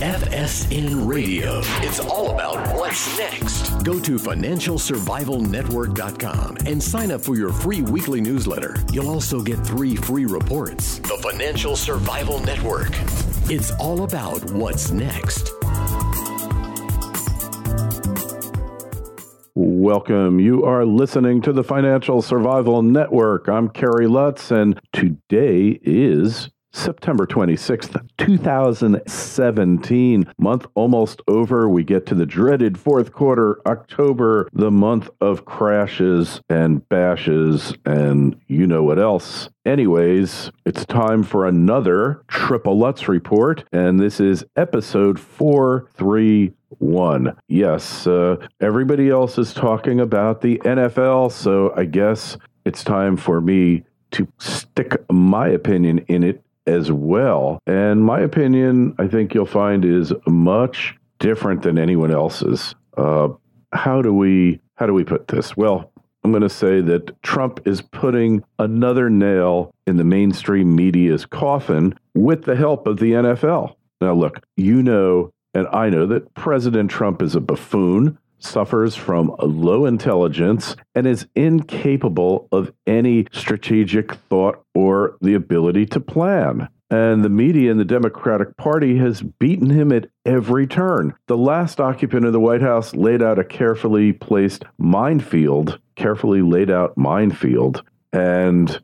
FSN Radio. It's all about what's next. Go to financialsurvivalnetwork.com and sign up for your free weekly newsletter. You'll also get 3 free reports. The Financial Survival Network. It's all about what's next. Welcome. You are listening to the Financial Survival Network. I'm Kerry Lutz, and today is September 26th, 2017. Month almost over. We get to the dreaded fourth quarter, October, the month of crashes and bashes and you know what else. Anyways, it's time for another Triple Lutz report, and this is episode 431. Yes, everybody else is talking about the NFL, so I guess it's time for me to stick my opinion in it as well. And my opinion, I think you'll find, is much different than anyone else's. How do we put this? Well, I'm going to say that Trump is putting another nail in the mainstream media's coffin with the help of the NFL. Now, look, you know, and I know that President Trump is a buffoon, suffers from low intelligence, and is incapable of any strategic thought or the ability to plan. And the media in the Democratic Party has beaten him at every turn. The last occupant of the White House laid out a carefully laid out minefield, and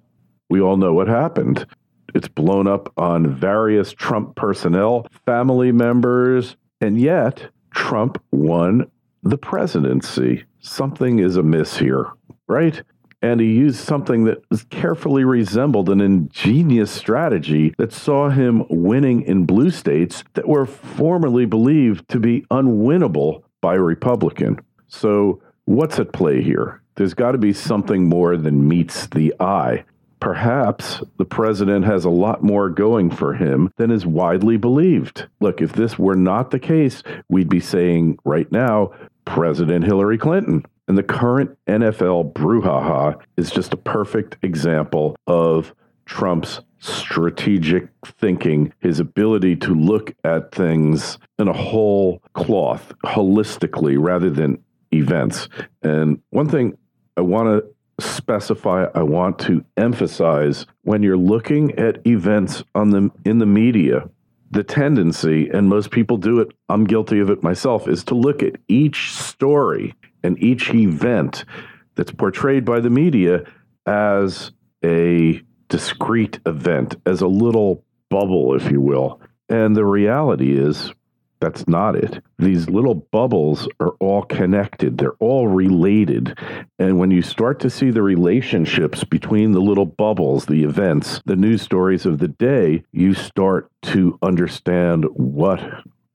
we all know what happened. It's blown up on various Trump personnel, family members, and yet Trump won the presidency. Something is amiss here, right? And he used something that was carefully resembled an ingenious strategy that saw him winning in blue states that were formerly believed to be unwinnable by a Republican. So what's at play here? There's got to be something more than meets the eye. Perhaps the president has a lot more going for him than is widely believed. Look, if this were not the case, we'd be saying right now, President Hillary Clinton. And the current NFL brouhaha is just a perfect example of Trump's strategic thinking, his ability to look at things in a whole cloth, holistically, rather than events. And one thing I want to specify, I want to emphasize, when you're looking at events in the media, the tendency, and most people do it, I'm guilty of it myself, is to look at each story and each event that's portrayed by the media as a discrete event, as a little bubble, if you will. And the reality is, that's not it. These little bubbles are all connected. They're all related. And when you start to see the relationships between the little bubbles, the events, the news stories of the day, you start to understand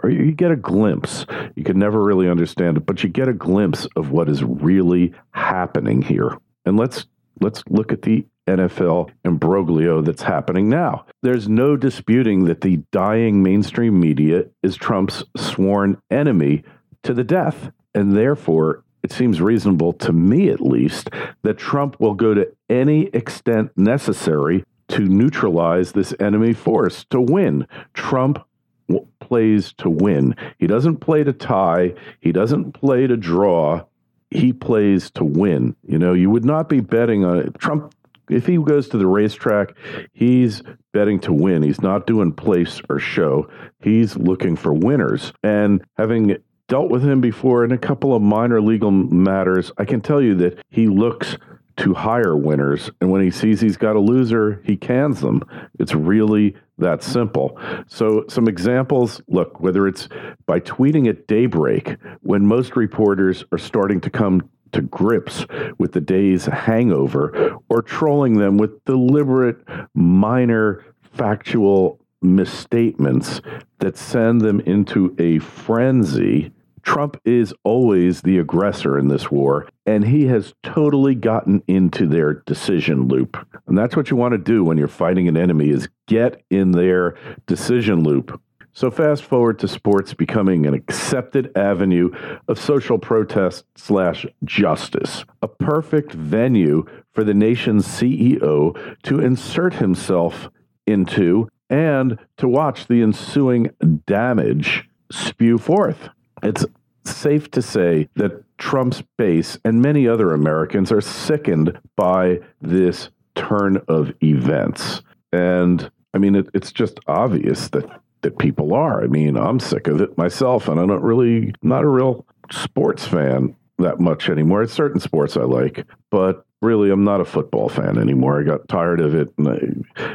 or you get a glimpse. You can never really understand it, but you get a glimpse of what is really happening here. And let's look at the NFL imbroglio that's happening now. There's no disputing that the dying mainstream media is Trump's sworn enemy to the death. And therefore, it seems reasonable, to me at least, that Trump will go to any extent necessary to neutralize this enemy force, to win. Trump plays to win. He doesn't play to tie. He doesn't play to draw. He plays to win. You know, you would not be betting on it. Trump, if he goes to the racetrack, he's betting to win. He's not doing place or show. He's looking for winners. And having dealt with him before in a couple of minor legal matters, I can tell you that he looks to hire winners. And when he sees he's got a loser, he cans them. It's really that simple. So some examples, look, whether it's by tweeting at daybreak, when most reporters are starting to come to grips with the day's hangover, or trolling them with deliberate, minor, factual misstatements that send them into a frenzy. Trump is always the aggressor in this war, and he has totally gotten into their decision loop. And that's what you want to do when you're fighting an enemy, is get in their decision loop. So fast forward to sports becoming an accepted avenue of social protest/justice, a perfect venue for the nation's CEO to insert himself into and to watch the ensuing damage spew forth. It's safe to say that Trump's base and many other Americans are sickened by this turn of events. And I mean, it's just obvious that people are. I mean, I'm sick of it myself, and I'm not a real sports fan that much anymore. It's certain sports I like, but really, I'm not a football fan anymore. I got tired of it, and I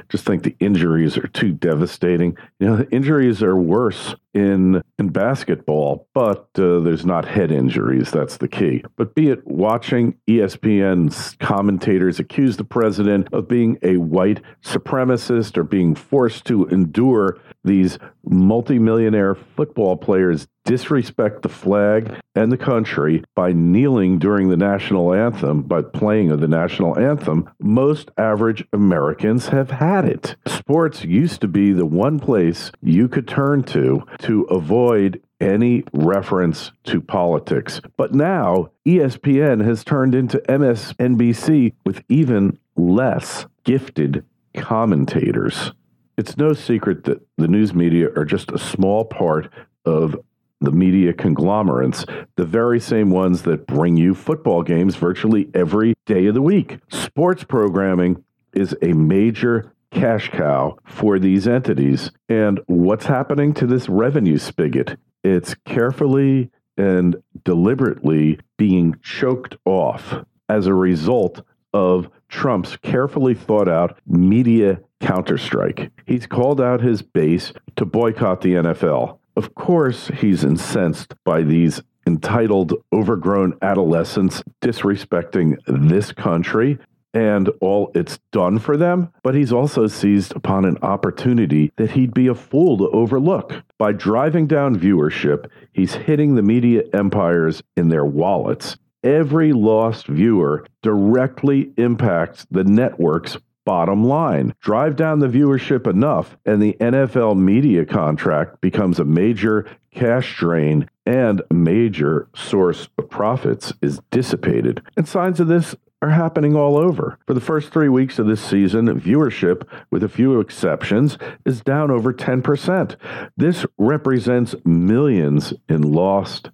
just think the injuries are too devastating. The injuries are worse in basketball, but there's not head injuries. That's the key. But be it watching ESPN's commentators accuse the president of being a white supremacist or being forced to endure these multimillionaire football players disrespect the flag and the country by kneeling during the national anthem, by playing of the national anthem, most average Americans have had it. Sports used to be the one place you could turn to avoid any reference to politics. But now ESPN has turned into MSNBC with even less gifted commentators. It's no secret that the news media are just a small part of the media conglomerates, the very same ones that bring you football games virtually every day of the week. Sports programming is a major cash cow for these entities. And what's happening to this revenue spigot? It's carefully and deliberately being choked off as a result of Trump's carefully thought out media counterstrike. He's called out his base to boycott the NFL. Of course, he's incensed by these entitled, overgrown adolescents disrespecting this country and all it's done for them, but he's also seized upon an opportunity that he'd be a fool to overlook. By driving down viewership, he's hitting the media empires in their wallets. Every lost viewer directly impacts the network's bottom line. Drive down the viewership enough, and the NFL media contract becomes a major cash drain, and a major source of profits is dissipated. And signs of this are happening all over. For the first 3 weeks of this season, viewership, with a few exceptions, is down over 10%. This represents millions in lost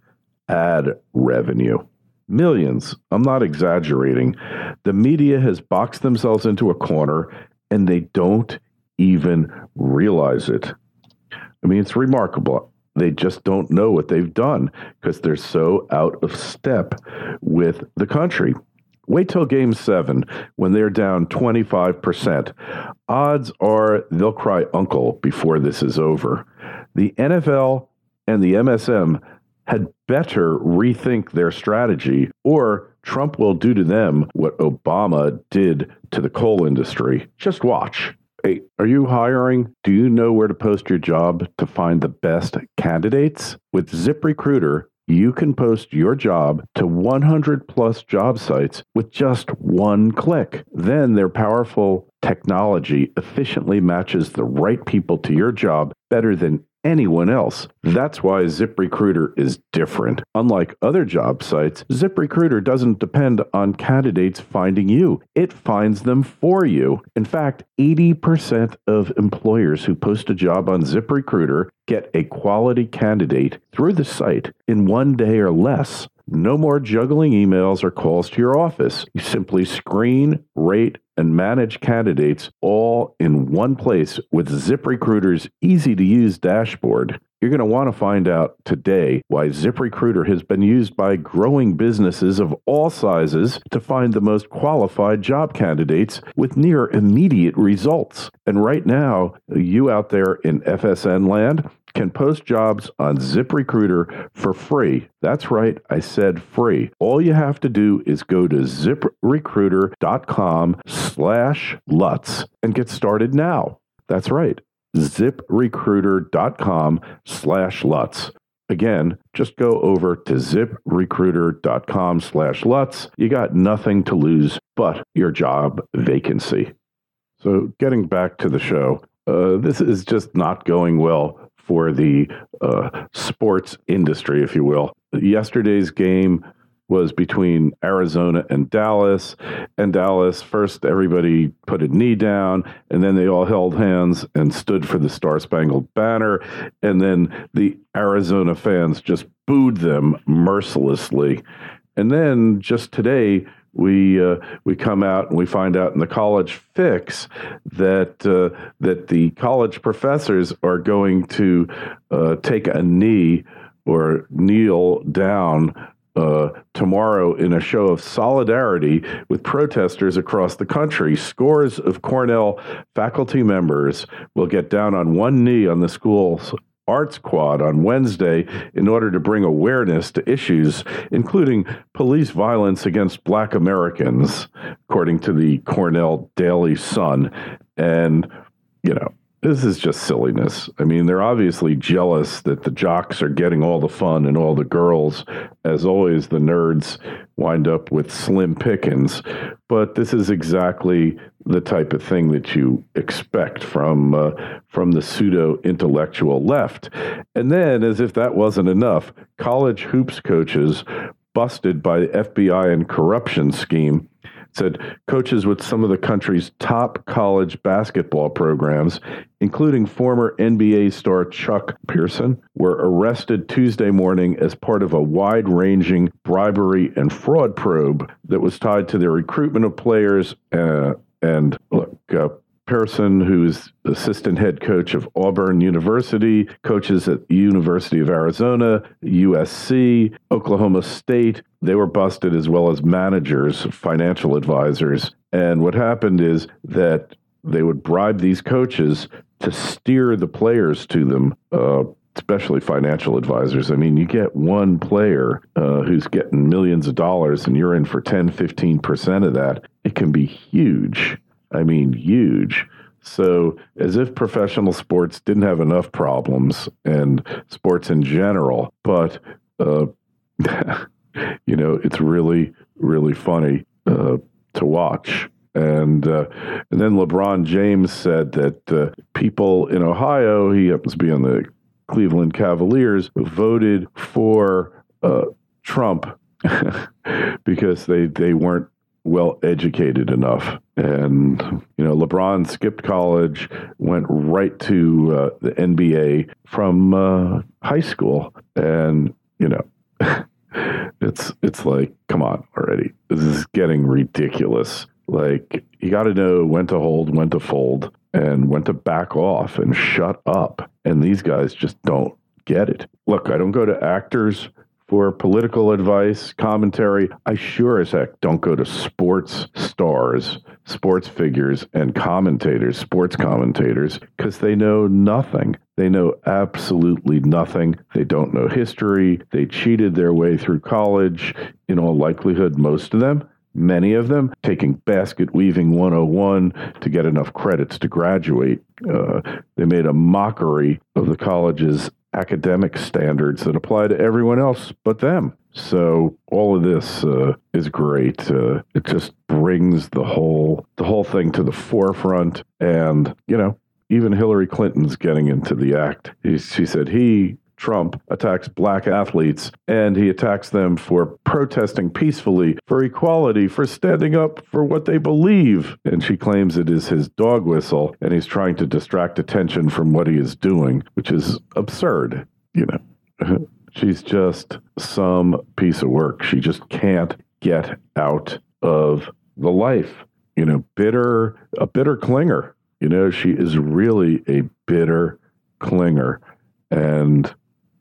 ad revenue. Millions. I'm not exaggerating. The media has boxed themselves into a corner, and they don't even realize it. I mean, it's remarkable. They just don't know what they've done because they're so out of step with the country. Wait till Game 7 when they're down 25%. Odds are they'll cry uncle before this is over. The NFL and the MSM had better rethink their strategy, or Trump will do to them what Obama did to the coal industry. Just watch. Hey, are you hiring? Do you know where to post your job to find the best candidates? With ZipRecruiter, you can post your job to 100 plus job sites with just one click. Then their powerful technology efficiently matches the right people to your job better than anyone else. That's why ZipRecruiter is different. Unlike other job sites, ZipRecruiter doesn't depend on candidates finding you. It finds them for you. In fact, 80% of employers who post a job on ZipRecruiter get a quality candidate through the site in 1 day or less. No more juggling emails or calls to your office. You simply screen, rate, and manage candidates all in one place with ZipRecruiter's easy-to-use dashboard. You're going to want to find out today why ZipRecruiter has been used by growing businesses of all sizes to find the most qualified job candidates with near immediate results. And right now, you out there in FSN land can post jobs on ZipRecruiter for free. That's right, I said free. All you have to do is go to ZipRecruiter.com/Lutz and get started now. That's right, ZipRecruiter.com/Lutz. Again, just go over to ZipRecruiter.com/Lutz. You got nothing to lose but your job vacancy. So getting back to the show, this is just not going well for the sports industry, if you will. Yesterday's game was between Arizona and Dallas. And Dallas, first everybody put a knee down, and then they all held hands and stood for the Star-Spangled Banner. And then the Arizona fans just booed them mercilessly. And then just today, we come out and we find out in the College Fix that the college professors are going to take a knee or kneel down tomorrow in a show of solidarity with protesters across the country. Scores of Cornell faculty members will get down on one knee on the school's Arts Quad on Wednesday in order to bring awareness to issues including police violence against Black Americans, according to the Cornell Daily Sun. And, this is just silliness. I mean, they're obviously jealous that the jocks are getting all the fun and all the girls. As always, the nerds wind up with slim pickings. But this is exactly the type of thing that you expect from the pseudo-intellectual left. And then, as if that wasn't enough, college hoops coaches busted by the FBI and corruption scheme said coaches with some of the country's top college basketball programs, including former NBA star Chuck Pearson, were arrested Tuesday morning as part of a wide-ranging bribery and fraud probe that was tied to the recruitment of players. Pearson, who's assistant head coach of Auburn University, coaches at the University of Arizona, USC, Oklahoma State. They were busted, as well as managers, financial advisors. And what happened is that they would bribe these coaches to steer the players to them, especially financial advisors. I mean, you get one player who's getting millions of dollars and you're in for 10, 15% of that. It can be huge. I mean, huge. So as if professional sports didn't have enough problems, and sports in general, but, it's really, really funny to watch. And then LeBron James said that people in Ohio, he happens to be on the Cleveland Cavaliers, voted for Trump because they weren't well educated enough. And, LeBron skipped college, went right to the NBA from high school. And, it's like, come on already. This is getting ridiculous. Like, you got to know when to hold, when to fold, and when to back off and shut up. And these guys just don't get it. Look, I don't go to actors for political advice, commentary. I sure as heck don't go to sports stars, sports figures, and commentators, sports commentators, because they know nothing. They know absolutely nothing. They don't know history. They cheated their way through college, in all likelihood, most of them. Many of them taking basket weaving 101 to get enough credits to graduate. They made a mockery of the college's academic standards that apply to everyone else but them. So all of this is great. It just brings the whole thing to the forefront. And, even Hillary Clinton's getting into the act. She said Trump attacks black athletes, and he attacks them for protesting peacefully, for equality, for standing up for what they believe. And she claims it is his dog whistle, and he's trying to distract attention from what he is doing, which is absurd. She's just some piece of work. She just can't get out of the life. A bitter clinger. She is really a bitter clinger. And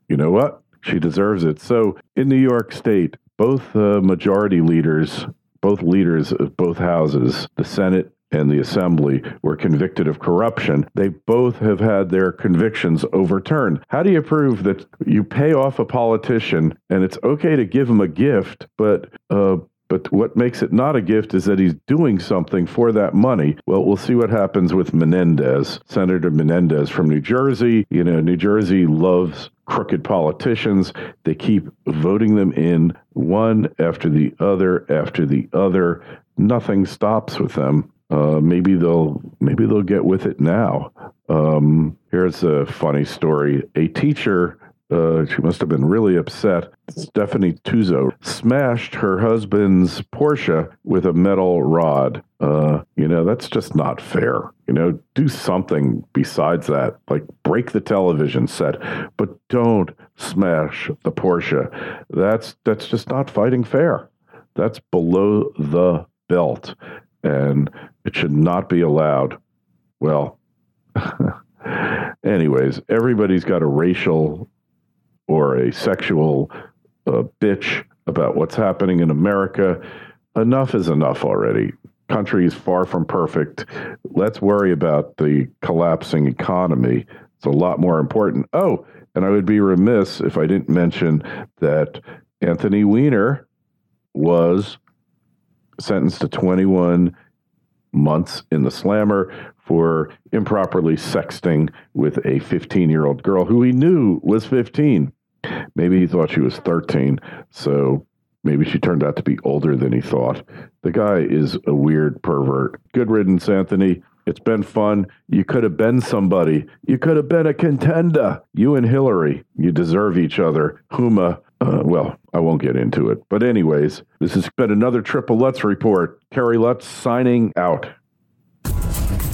you know what? She deserves it. So in New York State, both majority leaders, both leaders of both houses, the Senate and the Assembly, were convicted of corruption. They both have had their convictions overturned. How do you prove that you pay off a politician and it's okay to give him a gift, but what makes it not a gift is that he's doing something for that money? Well, we'll see what happens with Menendez, Senator Menendez from New Jersey. New Jersey loves crooked politicians. They keep voting them in one after the other. Nothing stops with them. Maybe they'll get with it now. Here's a funny story. A teacher She must have been really upset. Stephanie Tuzo smashed her husband's Porsche with a metal rod. That's just not fair. Do something besides that, like break the television set, but don't smash the Porsche. That's just not fighting fair. That's below the belt, and it should not be allowed. Well, anyways, everybody's got a racial or a sexual bitch about what's happening in America. Enough is enough already. Country is far from perfect. Let's worry about the collapsing economy. It's a lot more important. Oh, and I would be remiss if I didn't mention that Anthony Weiner was sentenced to 21 months in the slammer for improperly sexting with a 15-year-old girl who he knew was 15. Maybe he thought she was 13, so maybe she turned out to be older than he thought. The guy is a weird pervert. Good riddance, Anthony. It's been fun. You could have been somebody. You could have been a contender. You and Hillary, you deserve each other. Huma, well, I won't get into it. But anyways, this has been another Triple Lutz Report. Kerry Lutz signing out.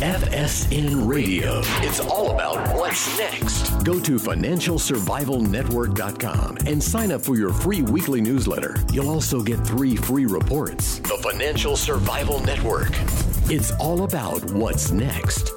FSN Radio. It's all about what's next. Go to financialsurvivalnetwork.com and sign up for your free weekly newsletter. You'll also get 3 free reports. The Financial Survival Network. It's all about what's next.